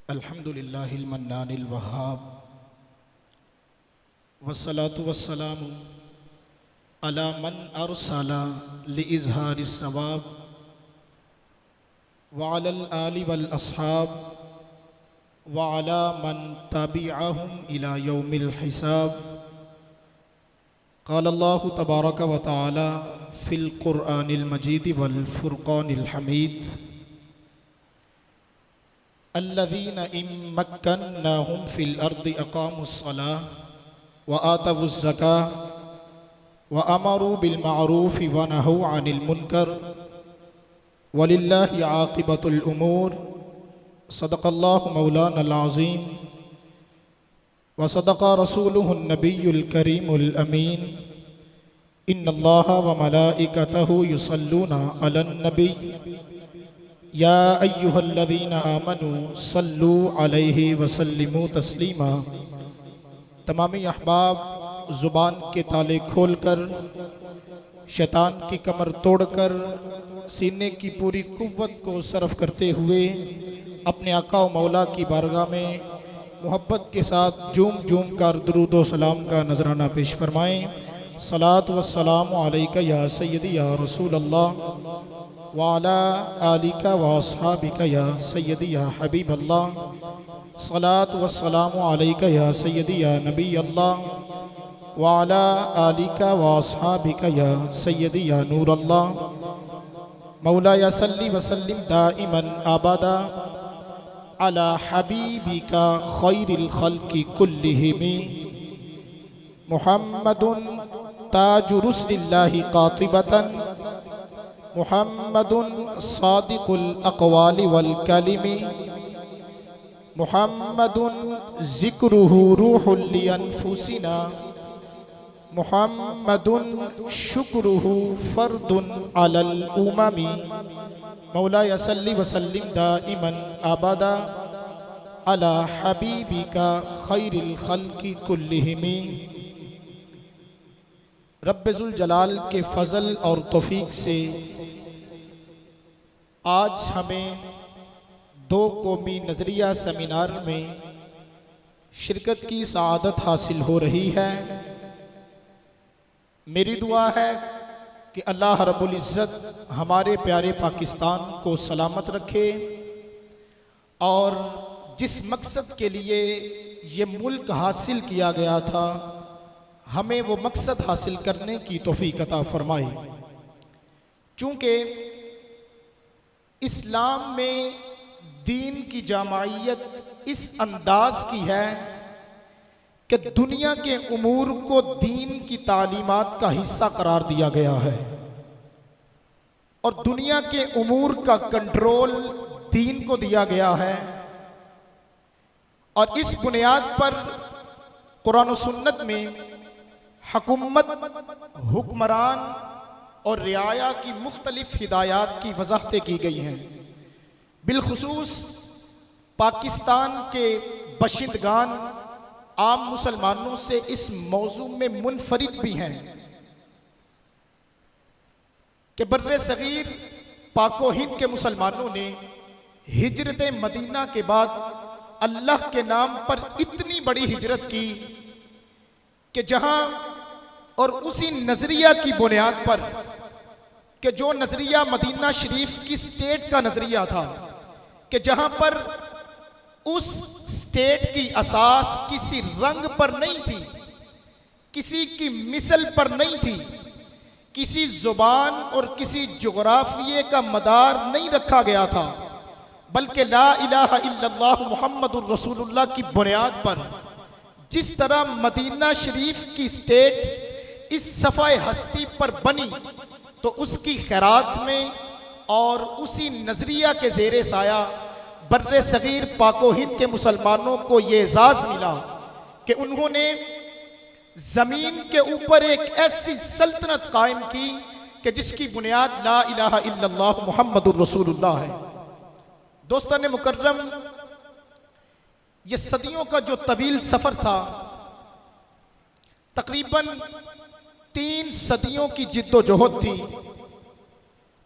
अल्हम्दुलिल्लाहिल मन्नानिल वहाब वस्सलातु वस्सलामु अला मन अरसला लिइज़हारिस सवाब व अलल आलि वल अस्हाब व अला मन तबिअहुम इला यौमिल हिसाब। क़ाल अल्लाहु तबारक व तआला फ़िल क़ुरआनिल मजीद वल फ़ुरक़ानिल हमीद अल्लज़ीना इम्मक्कन्नाहुम फ़िल अर्दि अक़ामुस्सलाह व आतवुज़्ज़काह व अमरू बिल मअरूफ़ व नहौ अनिल मुनकर वलिल्लाहि आक़िबतुल उमूर। सदक़ल्लाहु मौलानल अज़ीम व सदक़ रसूलुहुन नबियुल करीमुल अमीन। इन्नल्लाहा व मलाइकतहु युसल्लूना अलन नबी या अय्युहल्लज़ीना आमनू सल्लू अलैहि व सल्लिमू तस्लीमा। तमामी अहबाब ज़ुबान के ताले खोलकर शैतान की कमर तोड़कर सीने की पूरी कुव्वत को सर्फ करते हुए अपने आका व मौला की बारगाह में मोहब्बत के साथ झूम झूम कर दुरूद व सलाम का नजराना पेश फरमाएँ। सलात व सलाम अलैका या सय्यदी या रसूल अल्लाह व अला आलिका व अस्हाबिका या सय्यदी या हबीब अल्लाह। सलात व सलाम अलैका या सय्यदी या नबी अल्लाह व अला आलिका व अस्हाबिका या सय्यदी या नूर अल्लाह। मौला या सल्ली व सल्लिम दाइमन अबदा अला हबीबिका खैरिल खल्क़ि कुल्लिहिम मुहम्मदुन ताजु रुसलिल्लाहि कातिबतन मुहम्मदुन सादिकुल अक़वालि वल कलिमी मुहम्मदुन ज़िक्रुहु रूहुल लिअन्फुसिना मुहम्मदुन शुक्रुहु फ़र्दुन अलल उममी। मौला या सल्ली व सल्लिम दाइमन अबदा अला हबीबिका खैरिल खल्क़ि कुल्लिहिम। रब्बे ज़ुल जलाल के फ़ज़ल और तौफ़ीक़ से आज हमें दो कौमी नज़रिया सेमिनार में शिरकत की सआदत हासिल हो रही है। मेरी दुआ है कि अल्लाह रब्बुल इज़्ज़त हमारे प्यारे पाकिस्तान को सलामत रखे और जिस मकसद के लिए ये मुल्क हासिल किया गया था हमें वो मकसद हासिल करने की तौफ़ीक़ अता फरमाए। चूँकि इस्लाम में दीन की जामाइयत इस अंदाज की है कि दुनिया के उमूर को दीन की तालीमात का हिस्सा करार दिया गया है और दुनिया के उमूर का कंट्रोल दीन को दिया गया है। और इस बुनियाद पर कुरान और सुन्नत में हुकूमत, हुक्मरान और रियाया की मुख्तलिफ हिदायत की वजाहतें की गई हैं। बिलखुसूस पाकिस्तान के बशिंदगान आम मुसलमानों से इस मौजू में मुनफरिद भी हैं कि बर्रे सगीर पाको हिंद के मुसलमानों ने हिजरत मदीना के बाद अल्लाह के नाम पर इतनी बड़ी हिजरत की कि जहां और उसी नजरिया की बुनियाद पर कि जो नजरिया मदीना शरीफ की स्टेट का नजरिया था कि जहां पर उस स्टेट की असास किसी रंग पर नहीं थी, किसी की मिसल पर नहीं थी, किसी जुबान और किसी जोग्राफिये का मदार नहीं रखा गया था, बल्कि ला इलाहा इल्लल्लाह मुहम्मदुर रसूलुल्लाह की बुनियाद पर जिस तरह मदीना शरीफ की स्टेट इस सफ़ाए हस्ती पर बनी तो उसकी खैरात में और उसी नजरिया के ज़ेरे साया बर्रे सगीर पाको हिंद के मुसलमानों को ये एजाज़ मिला कि उन्होंने ज़मीन के ऊपर एक ऐसी सल्तनत कायम की कि जिसकी बुनियाद ला इलाहा इल्लल्लाह मुहम्मदुर रसूलुल्लाह है। दोस्तान मुकर्रम, ये सदियों का जो तवील सफ़र था, तकरीबन 3 सदियों की जिद्दोजहद थी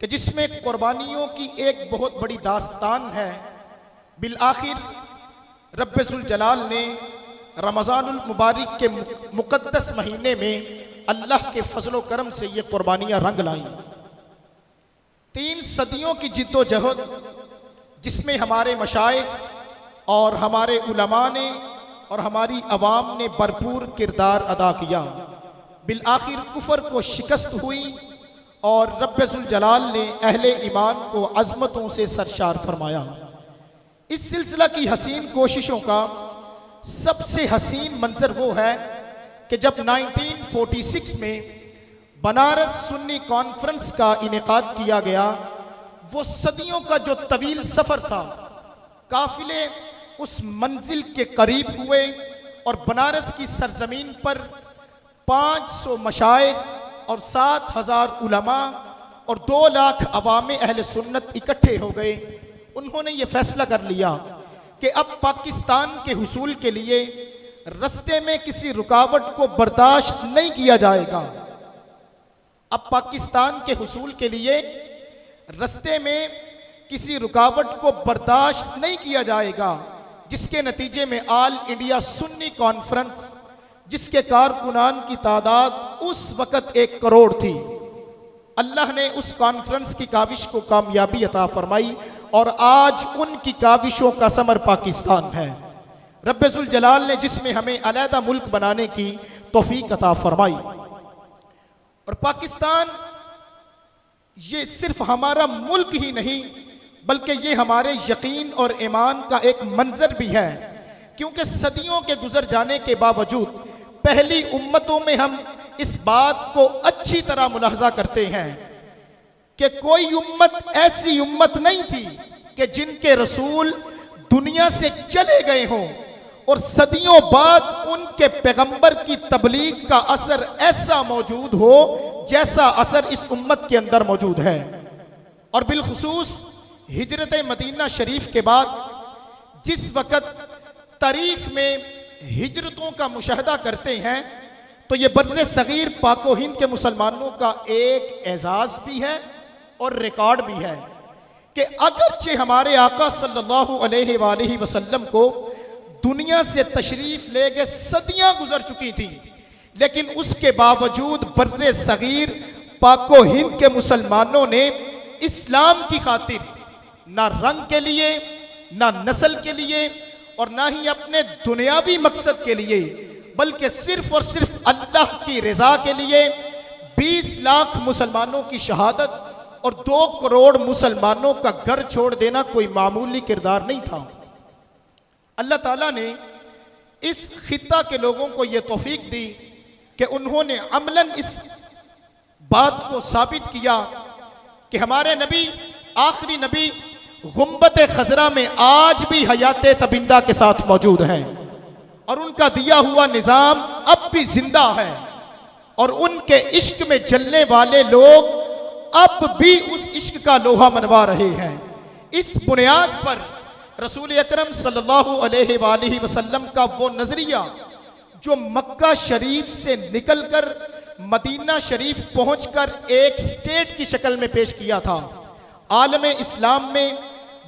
कि जिसमें कुर्बानियों की एक बहुत बड़ी दास्तान है। बिल आखिर रब्बुल जलाल ने रमज़ानुल मुबारक के मुक़द्दस महीने में अल्लाह के फजलो करम से ये कुर्बानियाँ रंग लाईं। 3 सदियों की जिद्दोजहद जिसमें हमारे मशाइख और हमारे उलमा ने और हमारी अवाम ने भरपूर किरदार अदा किया। बिल आखिर कुफर को शिकस्त हुई और रब्बुल जलाल ने अहले ईमान को अज़मतों से सरशार फरमाया। इस सिलसिला की हसीन कोशिशों का सबसे हसीन मंजर वो है कि जब 1946 में बनारस सुन्नी कॉन्फ्रेंस का इनेकाद किया गया, वो सदियों का जो तवील सफ़र था, काफिले उस मंजिल के करीब हुए और बनारस की सरजमीन पर 500 मशाइख और 7,000 उलमा और 2 लाख अवाम अहले सुन्नत इकट्ठे हो गए। उन्होंने ये फैसला कर लिया कि अब पाकिस्तान के हुसूल के लिए रस्ते में किसी रुकावट को बर्दाश्त नहीं किया जाएगा। अब पाकिस्तान के हुसूल के लिए रस्ते में किसी रुकावट को बर्दाश्त नहीं किया जाएगा, जिसके नतीजे में ऑल इंडिया सुन्नी कॉन्फ्रेंस, जिसके कारकुनान की तादाद उस वक़्त 1 करोड़ थी, अल्लाह ने उस कॉन्फ्रेंस की काविश को कामयाबी अता फरमाई और आज उनकी काविशों का समर पाकिस्तान है। रब्बुल जलाल ने जिसमें हमें अलहदा मुल्क बनाने की तौफीक अता फरमाई। और पाकिस्तान ये सिर्फ हमारा मुल्क ही नहीं बल्कि ये हमारे यकीन और ईमान का एक मंजर भी है, क्योंकि सदियों के गुजर जाने के बावजूद पहली उम्मतों में हम इस बात को अच्छी तरह मुलाहजा करते हैं कि कोई उम्मत ऐसी उम्मत नहीं थी कि जिनके रसूल दुनिया से चले गए हों और सदियों बाद उनके पैगंबर की तबलीग का असर ऐसा मौजूद हो जैसा असर इस उम्मत के अंदर मौजूद है। और बिलखुसूस हिजरत मदीना शरीफ के बाद जिस वक़्त तारीख में हिजरतों का मुशाहदा करते हैं तो ये बर्रे सगीर पाको हिंद के मुसलमानों का एक एजाज़ भी है और रिकॉर्ड भी है कि अगरचे हमारे आका सल्लल्लाहु अलैहि वसल्लम को दुनिया से तशरीफ ले गए सदियां गुजर चुकी थी, लेकिन उसके बावजूद बर्रे सगीर पाको हिंद के मुसलमानों ने इस्लाम की खातिर ना रंग के लिए, ना नस्ल के लिए और ना ही अपने दुनियावी मकसद के लिए, बल्कि सिर्फ और सिर्फ अल्लाह की रजा के लिए 20 लाख मुसलमानों की शहादत और 2 करोड़ मुसलमानों का घर छोड़ देना कोई मामूली किरदार नहीं था। अल्लाह ताला ने इस खित्ता के लोगों को यह तौफीक दी कि उन्होंने अमलन इस बात को साबित किया कि हमारे नबी, आखिरी नबी गुम्बत खजरा में आज भी हयात तबिंदा के साथ मौजूद हैं और उनका दिया हुआ निज़ाम अब भी जिंदा है और उनके इश्क में जलने वाले लोग अब भी उस इश्क का लोहा मनवा रहे हैं। इस बुनियाद पर रसूल अकरम सल्लल्लाहु अलैहि वसल्लम का वो नजरिया जो मक्का शरीफ से निकलकर मदीना शरीफ पहुंचकर एक स्टेट की शक्ल में पेश किया था, आलम इस्लाम में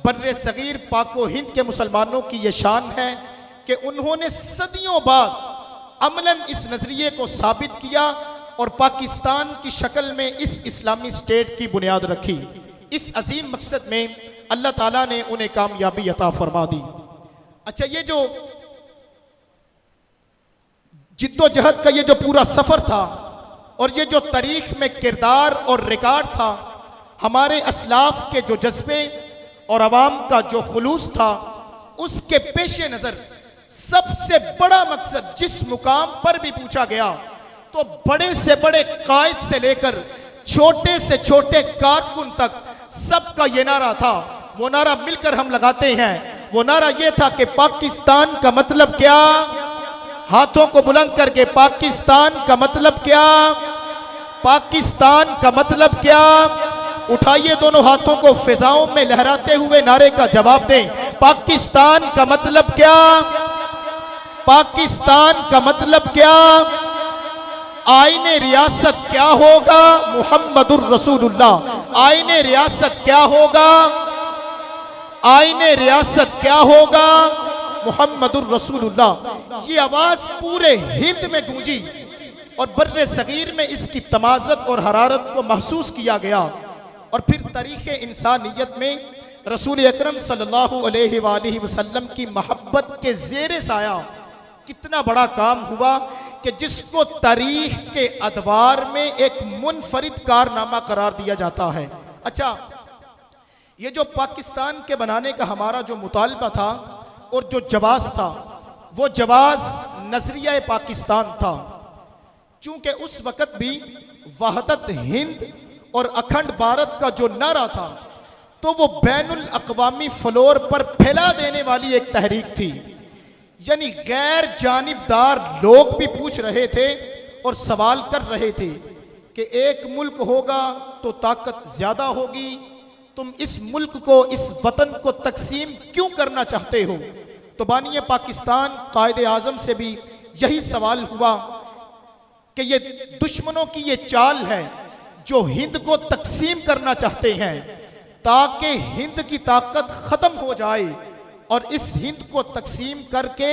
बर्रे सगीर पाको हिंद के मुसलमानों की ये शान है कि उन्होंने सदियों बाद अमलन इस नजरिए को साबित किया और पाकिस्तान की शक्ल में इस इस्लामी स्टेट की बुनियाद रखी। इस अजीम मकसद में अल्लाह ताला ने उन्हें कामयाबी अता फरमा दी। अच्छा, ये जो जिद्दोजहद का ये जो पूरा सफर था और ये जो तारीख में किरदार और रिकॉर्ड था, हमारे असलाफ के जो जज्बे और अवाम का जो खुलूस था, उसके पेश नज़र सबसे बड़ा मकसद जिस मुकाम पर भी पूछा गया तो बड़े से बड़े कायद से लेकर छोटे से छोटे कारकुन तक सबका ये नारा था। वो नारा मिलकर हम लगाते हैं। वो नारा ये था कि पाकिस्तान का मतलब क्या, हाथों को बुलंद करके पाकिस्तान का मतलब क्या, पाकिस्तान का मतलब क्या, उठाइए दोनों हाथों को फिजाओं में लहराते हुए नारे का जवाब दें। पाकिस्तान का मतलब क्या, पाकिस्तान का मतलब क्या, आईने रियासत क्या होगा, मुहम्मदुर रसूलुल्लाह। आईने रियासत क्या होगा, आईने रियासत क्या होगा, मुहम्मदुर रसूलुल्लाह, ये आवाज पूरे हिंद में गूंजी और बर्रे सगीर में इसकी तमाज़त और हरारत को महसूस किया गया। और फिर तारीख़ इंसानियत में रसूल अकरम सल्लल्लाहु अलैहि वसल्लम की मोहब्बत के ज़ेरे साया कितना बड़ा काम हुआ कि जिसको तारीख के अदवार में एक मुनफरिद कारनामा करार दिया जाता है। अच्छा, ये जो पाकिस्तान के बनाने का हमारा जो मुतालबा था और जो जवाज़ था, वो जवाज़ नजरिया पाकिस्तान था। चूंकि उस वक़्त भी वहदत हिंद और अखंड भारत का जो नारा था, तो वो बैनुल अक़वामी फ्लोर पर फैला देने वाली एक तहरीक थी। यानी गैर जानिबदार लोग भी पूछ रहे थे और सवाल कर रहे थे कि एक मुल्क होगा तो ताकत ज़्यादा होगी, तुम इस मुल्क को, इस वतन को तकसीम क्यों करना चाहते हो? तो बानिए पाकिस्तान कायदे आज़म से भी यही सवाल हुआ कि ये दुश्मनों की ये चाल है जो हिंद को तकसीम करना चाहते हैं ताकि हिंद की ताकत ख़त्म हो जाए और इस हिंद को तकसीम करके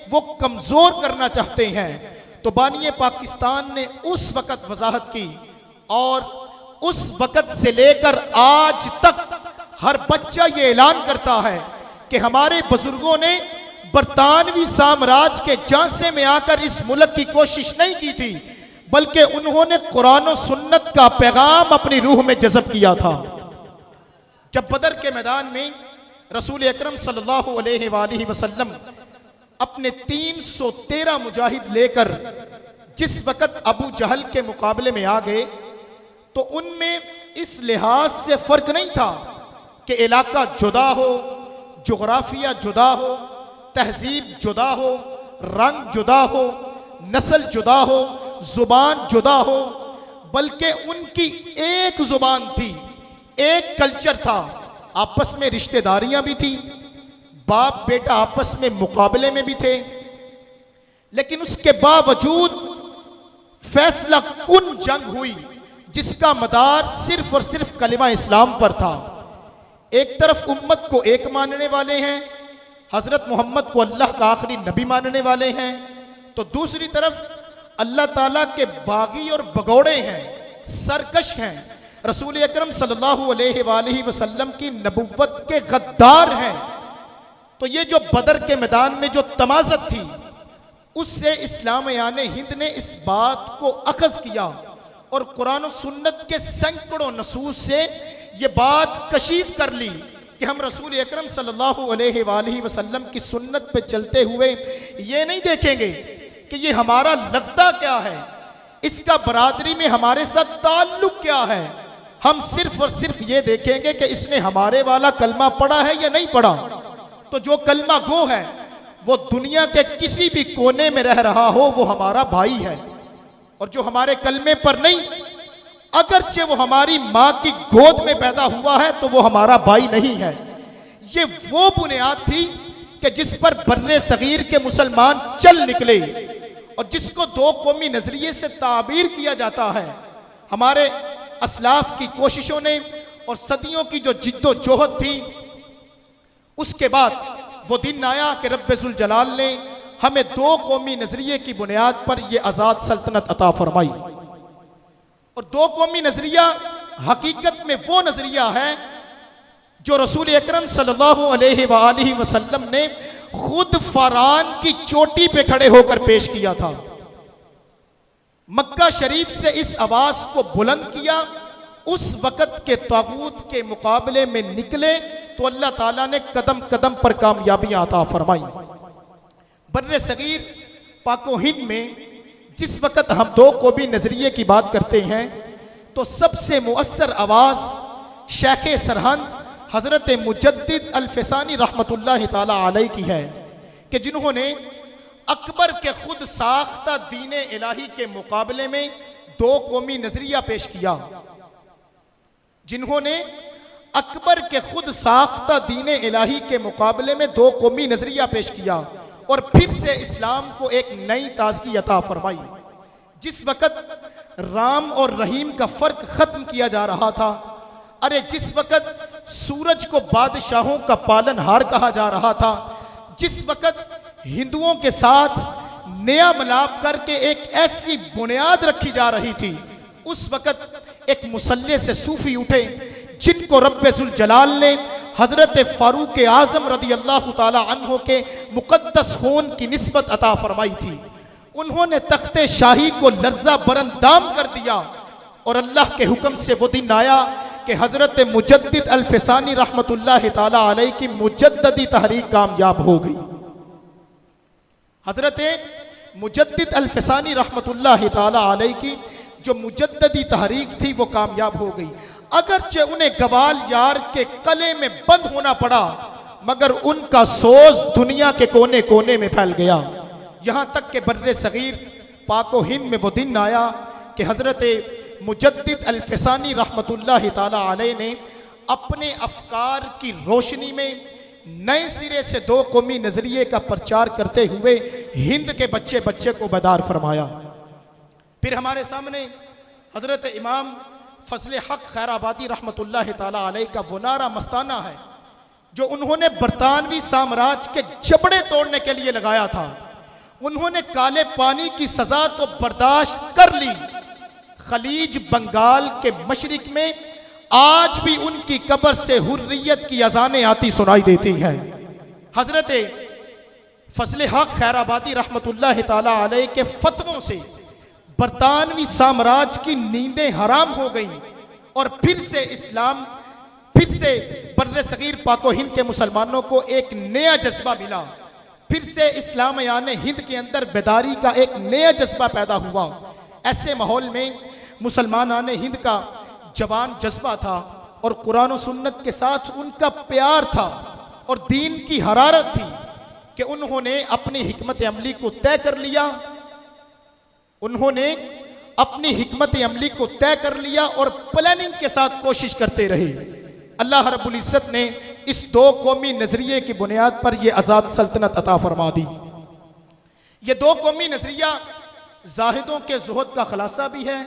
वो कमज़ोर करना चाहते हैं। तो बानिए पाकिस्तान ने उस वक़्त वजाहत की और उस वक़्त से लेकर आज तक हर बच्चा ये ऐलान करता है कि हमारे बुजुर्गों ने बरतानवी साम्राज्य के झांसे में आकर इस मुल्क की कोशिश नहीं की थी, बल्कि उन्होंने कुरान और सुन्नत का पैगाम अपनी रूह में जज़ब किया था। जब बदर के मैदान में रसूल अकरम सल्लल्लाहु अलैहि वसल्लम अपने 313 मुजाहिद लेकर जिस वक़्त अबू जहल के मुकाबले में आ गए, तो उनमें इस लिहाज से फ़र्क नहीं था कि इलाका जुदा हो, जोग्राफिया जुदा हो, तहजीब जुदा हो, रंग जुदा हो, नस्ल जुदा हो, जुबान जुदा हो, बल्कि उनकी एक जुबान थी, एक कल्चर था, आपस में रिश्तेदारियां भी थी, बाप बेटा आपस में मुकाबले में भी थे। लेकिन उसके बावजूद फैसला कुन जंग हुई जिसका मदार सिर्फ और सिर्फ कलिमा इस्लाम पर था। एक तरफ उम्मत को एक मानने वाले हैं, हजरत मोहम्मद को अल्लाह का आखिरी नबी मानने वाले हैं, तो दूसरी तरफ अल्लाह ताला के बागी और भगौड़े हैं, सरकश हैं, रसूल अकरम सल्लल्लाहु अलैहि वसल्लम की नबुव्वत के गद्दार हैं। तो ये जो बदर के मैदान में जो तमाज़त थी, उससे इस्लाम याने हिंद ने इस बात को अखज़ किया और कुरान और सुन्नत के सैकड़ों नसूस से ये बात कशीद कर ली कि हम रसूल अकरम सल्लल्लाहु अलैहि वसल्लम की सुन्नत पे चलते हुए ये नहीं देखेंगे कि ये हमारा लगता क्या है, इसका बरादरी में हमारे साथ ताल्लुक क्या है। हम सिर्फ और सिर्फ ये देखेंगे कि इसने हमारे वाला कलमा पढ़ा है या नहीं पढ़ा। तो जो कलमा गो है वो दुनिया के किसी भी कोने में रह रहा हो, वो हमारा भाई है। और जो हमारे कलमे पर नहीं, अगरचे वो हमारी माँ की गोद में पैदा हुआ है, तो वो हमारा भाई नहीं है। ये वो बुनियाद थी कि जिस पर बर्रे सगीर के मुसलमान चल निकले और जिसको दो कौमी नजरिए से ताबीर किया जाता है। हमारे असलाफ की कोशिशों ने और सदियों की जो जिद्दोजहद थी, उसके बाद वो दिन आया कि रब्बुल जलाल ने हमें दो कौमी नजरिए की बुनियाद पर यह आज़ाद सल्तनत अता फरमाई। और दो कौमी नजरिया हकीकत में वो नजरिया है जो रसूल अकरम सल्लल्लाहु अलैहि वसल्लम ने खुद फरान की चोटी पे खड़े होकर पेश किया था। मक्का शरीफ से इस आवाज को बुलंद किया, उस वक़्त के तागूत के मुकाबले में निकले तो अल्लाह ताला ने कदम कदम पर कामयाबियां अता फरमाई। बर्रे सगीर पाको हिंद में जिस वक़्त हम दो कौमी नजरिए की बात करते हैं, तो सबसे मुअस्सर आवाज़ शेख सरहंद हज़रत मुजद्दिद अल-फ़सानी रहमतुल्लाहि ताला अलैह की है कि जिन्होंने अकबर के खुद साख्ता दीन इलाही के मुकाबले में दो कौमी नजरिया पेश किया। जिन्होंने अकबर के खुद साख्ता दीन इलाही के मुकाबले में दो कौमी नजरिया पेश किया और फिर से इस्लाम को एक नई ताज़गी अता फरमाई। जिस वक़्त राम और रहीम का फ़र्क ख़त्म किया जा रहा था, अरे जिस वक़्त सूरज को बादशाहों का पालनहार कहा जा रहा था, जिस वक़्त हिंदुओं के साथ नया मिलाप करके एक ऐसी बुनियाद रखी जा रही थी, उस वक़्त एक मुसल्ले से सूफी उठे जिनको रब्बुल जलाल ने हजरत फारूक आजम रदी अल्लाह ताला अन्हो के मुकद्दस खून की निस्बत अता फरमाई थी। उन्होंने तख्ते शाही को लर्जा बरंदाम कर दिया और अल्लाह के हुक्म से वो दिन आया कि हजरत मुजद्दिद अल-फिसानी रहमतुल्लाह ताला अलैह की मुजद्ददी तहरीक कामयाब हो गई। हजरत मुजद्दिद अल-फिसानी रहमतुल्लाह ताला अलैह की जो मुजद्ददी तहरीक थी वो कामयाब हो गई। अगरचे उन्हें गवाल यार के कले में बंद होना पड़ा, मगर उनका सोज दुनिया के कोने कोने में फैल गया। यहां तक के बर्रे सगीर पाको हिंद में वो दिन आया कि हजरत मुजद्दिद अल-फिसानी रहमतुल्लाह ताला अलैह ने अपने अफकार की रोशनी में नए सिरे से दो कौमी नजरिए का प्रचार करते हुए हिंद के बच्चे बच्चे को बेदार फरमाया। फिर हमारे सामने हजरत इमाम फजल हक खैराबादी रहमतुल्लाह ताला अलैह का वो नारा मस्ताना है जो उन्होंने बरतानवी साम्राज्य के जबड़े तोड़ने के लिए लगाया था। उन्होंने काले पानी की सजा तो बर्दाश्त कर ली, खलीज बंगाल के मशरिक में आज भी उनकी कब्र से हुर्रियत की अजानें आती सुनाई देती हैं। हजरत फजल हक खैराबादी रहमतुल्लाह ताला अलैह के फतवों से बरतानवी साम्राज्य की नींदें हराम हो गई और फिर से बर्रे सगीर पाको हिंद के मुसलमानों को एक नया जज्बा मिला। फिर से इस्लाम यानी हिंद के अंदर बेदारी का एक नया जज्बा पैदा हुआ। ऐसे माहौल में मुसलमान आने हिंद का जवान जज्बा था और कुरान और सुन्नत के साथ उनका प्यार था और दीन की हरारत थी कि उन्होंने अपनी हिकमत अमली को तय कर लिया। उन्होंने अपनी हिकमत अमली को तय कर लिया और प्लानिंग के साथ कोशिश करते रहे। अल्लाह रब्बुल इज्जत ने इस दो कौमी नजरिए की बुनियाद पर यह आजाद सल्तनत अता फरमा दी। ये दो कौमी नजरिया जाहिदों के जुहद का खुलासा भी है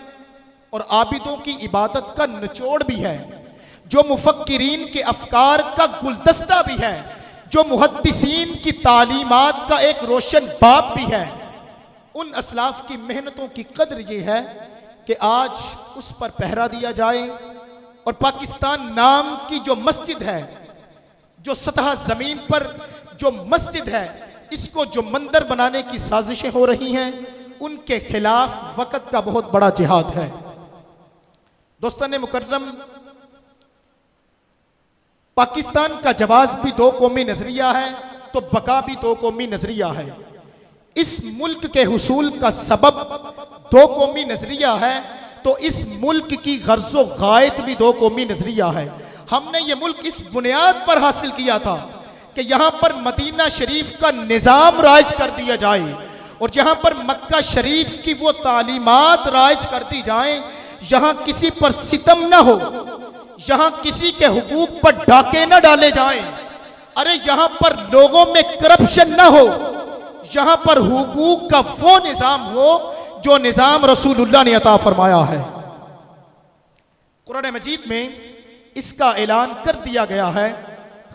और आबिदों की इबादत का निचोड़ भी है, जो मुफक्किरीन के अफकार का गुलदस्ता भी है, जो मुहद्दिसीन की तालीमात का एक रोशन बाब भी है। उन असलाफ की मेहनतों की कदर ये है कि आज उस पर पहरा दिया जाए और पाकिस्तान नाम की जो मस्जिद है, जो सतह जमीन पर जो मस्जिद है, इसको जो मंदिर बनाने की साजिशें हो रही हैं, उनके खिलाफ वक़्त का बहुत बड़ा जिहाद है। दोस्तों मुकर्रम, पाकिस्तान का जवाब भी दो कौमी नजरिया है तो बका भी दो कौमी नजरिया है। इस मुल्क के हुसूल का सबब दो कौमी नजरिया है तो इस मुल्क की गर्जो गायत भी दो कौमी नजरिया है। हमने ये मुल्क इस बुनियाद पर हासिल किया था कि यहाँ पर मदीना शरीफ का निज़ाम राइज कर दिया जाए और जहाँ पर मक्का शरीफ की वो तालीमात राइज कर दी जाए, यहाँ किसी पर सितम ना हो, यहाँ किसी के हुकूक पर डाके ना डाले जाएं, अरे यहाँ पर लोगों में करप्शन ना हो, यहाँ पर हुकूक का वो निज़ाम हो जो निज़ाम रसूलुल्लाह ने अता फरमाया है। कुरान मजीद में इसका ऐलान कर दिया गया है।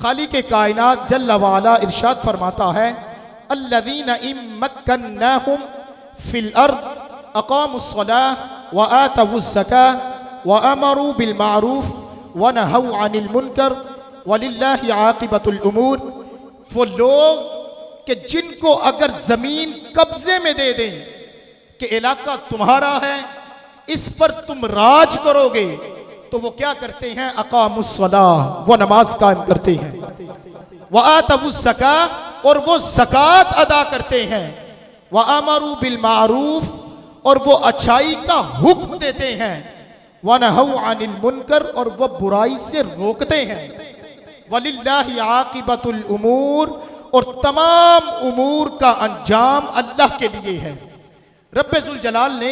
खालिक कायनात जल्ल वाला इरशाद फरमाता है, अल्लज़ीना इम्मक्कन्नाहुम फिल अर्द अक़ामुस्सलाह व आतवुज़्ज़काह व अमरू बिल मारूफ व नहौ अनिल मुनकर वलिल्लाहि आक़िबतुल उमूर। वो लोग कि जिनको अगर जमीन कब्जे में दे दें कि इलाका तुम्हारा है, इस पर तुम राज करोगे, तो वो क्या करते हैं? अक़ामुस्सलाह, वो नमाज कायम करते हैं, व आतवुज़्ज़काह, और वो ज़कात अदा करते हैं, व अमरू बिल मारूफ, और वो अच्छाई का हुक्म देते हैं, व नहौ अनिल मुनकर, और वो बुराई से रोकते हैं। वलिल्लाहि आक़िबतुल उमूर, और तमाम उमूर का अंजाम अल्लाह के लिए है। रब्बुल जलाल ने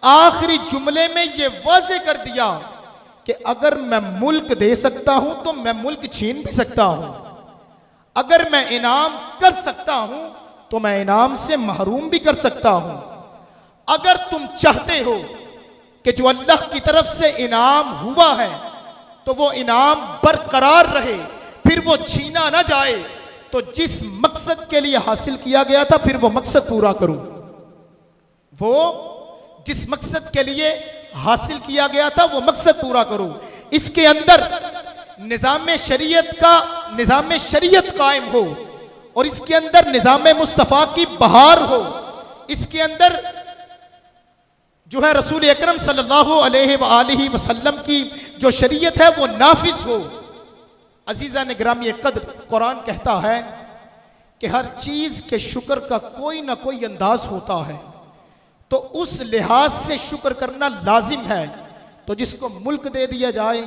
आखिरी जुमले में ये वाज़े कर दिया कि अगर मैं मुल्क दे सकता हूं तो मैं मुल्क छीन भी सकता हूं, अगर मैं इनाम कर सकता हूं तो मैं इनाम से महरूम भी कर सकता हूं। अगर तुम चाहते हो कि जो अल्लाह की तरफ से इनाम हुआ है तो वो इनाम बरकरार रहे, फिर वो छीना ना जाए, तो जिस मकसद के लिए हासिल किया गया था फिर वो मकसद पूरा करूं। वो जिस मकसद के लिए हासिल किया गया था वो मकसद पूरा करूं। इसके अंदर निजाम शरीयत कायम हो और इसके अंदर निजाम मुस्तफ़ा की बहार हो। इसके अंदर जो है रसूल अकरम सल्लल्लाहु अलैहि वसल्लम की जो शरीयत है वो नाफिज हो। अजीज़ा ने ग्रामी कद्र, कुरान कहता है कि हर चीज के शुक्र का कोई ना कोई अंदाज होता है, तो उस लिहाज से शुक्र करना लाजिम है। तो जिसको मुल्क दे दिया जाए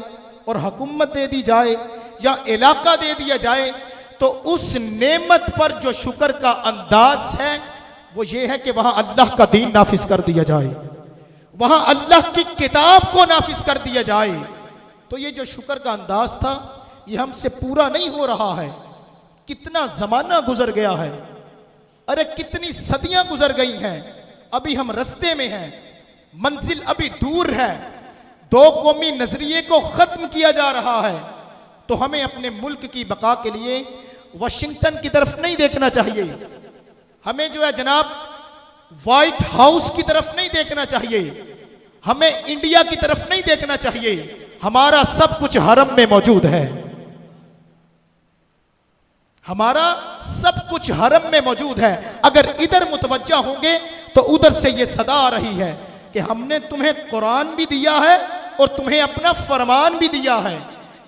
और हुकूमत दे दी जाए या इलाका दे दिया जाए, तो उस नेमत पर जो शुक्र का अंदाज है वो ये है कि वहां अल्लाह का दीन नाफिज कर दिया जाए, वहां अल्लाह की किताब को नाफिज कर दिया जाए। तो ये जो शुक्र का अंदाज था ये हमसे पूरा नहीं हो रहा है। कितना जमाना गुजर गया है, अरे कितनी सदियां गुजर गई हैं, अभी हम रास्ते में हैं, मंजिल अभी दूर है। दो कौमी नजरिए को खत्म किया जा रहा है। तो हमें अपने मुल्क की बका के लिए वाशिंगटन की तरफ नहीं देखना चाहिए, हमें जो है जनाब व्हाइट हाउस की तरफ नहीं देखना चाहिए, हमें इंडिया की तरफ नहीं देखना चाहिए। हमारा सब कुछ हरम में मौजूद है, हमारा सब कुछ हरम में मौजूद है। अगर इधर मुतवज्जा होंगे तो उधर से ये सदा आ रही है कि हमने तुम्हें कुरान भी दिया है और तुम्हें अपना फरमान भी दिया है,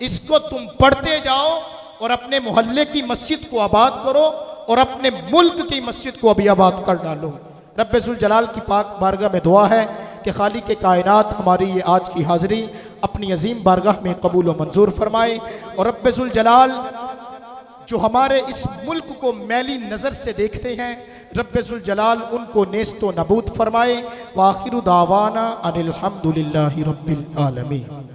इसको तुम पढ़ते जाओ और अपने मोहल्ले की मस्जिद को आबाद करो और अपने मुल्क की मस्जिद को अभी आबाद कर डालो। रब्बुल जलाल की पाक बारगाह में दुआ है कि खालिक के कायनात हमारी ये आज की हाज़िरी अपनी अजीम बारगाह में कबूल व मंजूर फरमाए और रब्बुल जलाल जो हमारे इस मुल्क को मैली नज़र से देखते हैं, रब्बुल जलाल उनको नेस्तो नबूद फरमाए। व आखिरु दावाना अनिल हम्दुलिल्लाहि रब्बिल आलमीन।